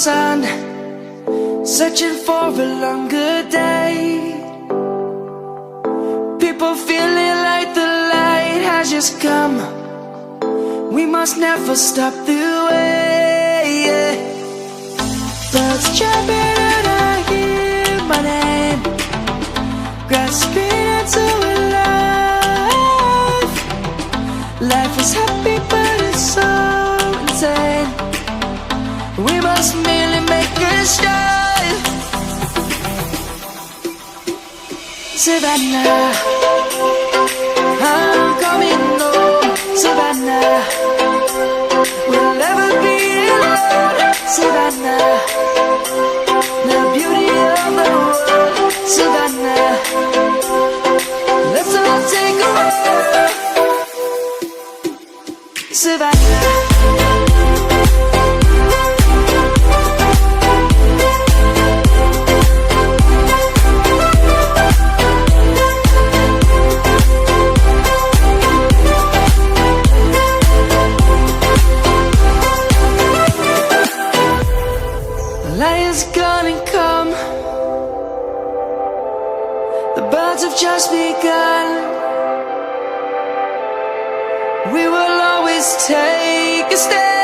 sun, searching for a longer day. People feeling like the light has just come. We must never stop the way, yeah. Birds chirping and I hear my name, grasping into a life. Life is happy but it's so insane. We must merely make a start. Savannah, I'm coming home. Savannah, we'll never be alone. Savannah, the beauty of the world. Savannah, let's all take a walk. Savannah. Light is gonna come. The birds have just begun. We will always take a stand.